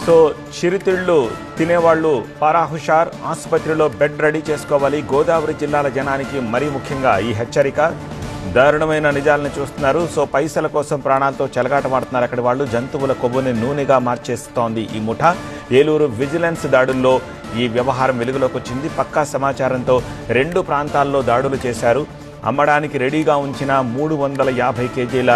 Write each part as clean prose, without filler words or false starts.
So చిరుతిళ్ళు తినేవాళ్ళు పారా హుషార్, ఆసుపత్రిలో బెడ్ రెడీ చేసుకోవాలి. గోదావరి జిల్లాల జనానికి మరీ ముఖ్యంగా ఈ హెచ్చరిక. దారుణమైన నిజాలను చూస్తున్నారు. సో పైసల కోసం ప్రాణాలతో చెలగాటమాడుతున్నారు అక్కడి వాళ్ళు. జంతువుల కొవ్వుని నూనెగా మార్చేస్తోంది ఈ ముఠా. ఏలూరు విజిలెన్స్ దాడుల్లో ఈ వ్యవహారం వెలుగులోకి వచ్చింది. పక్కా సమాచారంతో 2 ప్రాంతాల్లో దాడులు చేశారు. అమ్మడానికి రెడీగా ఉంచిన 350 కేజీల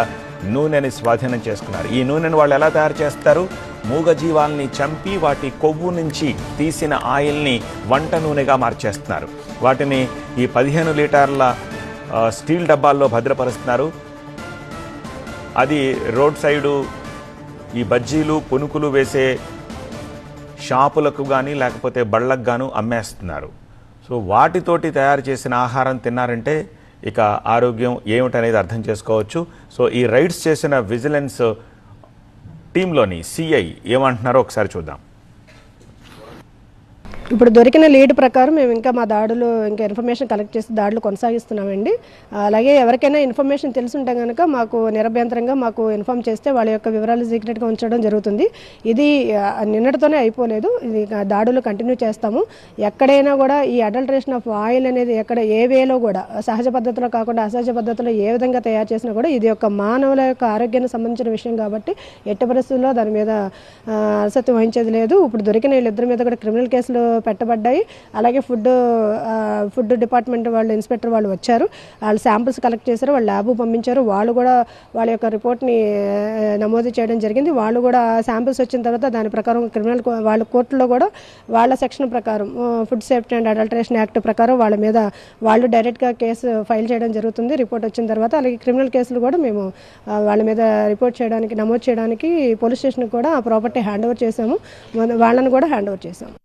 నూనెని స్వాధీనం చేసుకున్నారు. ఈ నూనెను వాళ్ళు ఎలా తయారు చేస్తారు? మూగజీవాల్ని చంపి వాటి కొవ్వు నుంచి తీసిన ఆయిల్ని వంట నూనెగా మార్చేస్తున్నారు. వాటిని ఈ 15 లీటర్ల స్టీల్ డబ్బాల్లో భద్రపరుస్తున్నారు. అది రోడ్ సైడు ఈ బజ్జీలు పునుకులు వేసే షాపులకు కానీ లేకపోతే బళ్ళకు గాను అమ్మేస్తున్నారు. సో వాటితోటి తయారు చేసిన ఆహారం తిన్నారంటే ఇక ఆరోగ్యం ఏమిటనేది అర్థం చేసుకోవచ్చు. సో ఈ రైడ్స్ చేసిన విజిలెన్స్ టీంలోని సిఐ ఏమంటున్నారో ఒకసారి చూద్దాం. ఇప్పుడు దొరికిన లీడ్ ప్రకారం మేము ఇంకా మా దాడులు ఇంకా ఇన్ఫర్మేషన్ కలెక్ట్ చేసి దాడులు కొనసాగిస్తున్నామండి. అలాగే ఎవరికైనా ఇన్ఫర్మేషన్ తెలుసుంటే కనుక మాకు నిరభ్యంతరంగా మాకు ఇన్ఫామ్ చేస్తే వాళ్ళ యొక్క వివరాలు సీక్రెట్గా ఉంచడం జరుగుతుంది. ఇది నిన్నటితోనే అయిపోలేదు, ఇది దాడులు కంటిన్యూ చేస్తాము. ఎక్కడైనా కూడా ఈ అడల్టరేషన్ ఆఫ్ ఆయిల్ అనేది ఎక్కడ ఏ వేలో కూడా సహజ పద్ధతిలో కాకుండా అసహజ పద్ధతిలో ఏ విధంగా తయారు చేసినా కూడా ఇది ఒక మానవుల యొక్క ఆరోగ్యానికి సంబంధించిన విషయం కాబట్టి ఎట్టి పరిస్థితుల్లో దాని మీద ఆసక్తి వహించేది లేదు. ఇప్పుడు దొరికిన వీళ్ళిద్దరి మీద కూడా క్రిమినల్ కేసులు పెట్టబడ్డాయి. అలాగే ఫుడ్ డిపార్ట్మెంట్ వాళ్ళు ఇన్స్పెక్టర్ వాళ్ళు వచ్చారు, వాళ్ళు శాంపిల్స్ కలెక్ట్ చేశారు, వాళ్ళు ల్యాబ్ పంపించారు. వాళ్ళు కూడా వాళ్ళ యొక్క రిపోర్ట్ని నమోదు చేయడం జరిగింది. వాళ్ళు కూడా శాంపిల్స్ వచ్చిన తర్వాత దాని ప్రకారం క్రిమినల్ వాళ్ళ కోర్టులో కూడా వాళ్ళ సెక్షన్ ప్రకారం food safety and adulteration act ప్రకారం వాళ్ళ మీద వాళ్ళు డైరెక్ట్గా కేసు ఫైల్ చేయడం జరుగుతుంది రిపోర్ట్ వచ్చిన తర్వాత. అలాగే క్రిమినల్ కేసులు కూడా మేము వాళ్ళ మీద నమోదు చేయడానికి పోలీస్ స్టేషన్కి కూడా ప్రాపర్టీ హ్యాండ్ ఓవర్ చేసాము, వాళ్ళని కూడా హ్యాండ్ ఓవర్ చేసాము.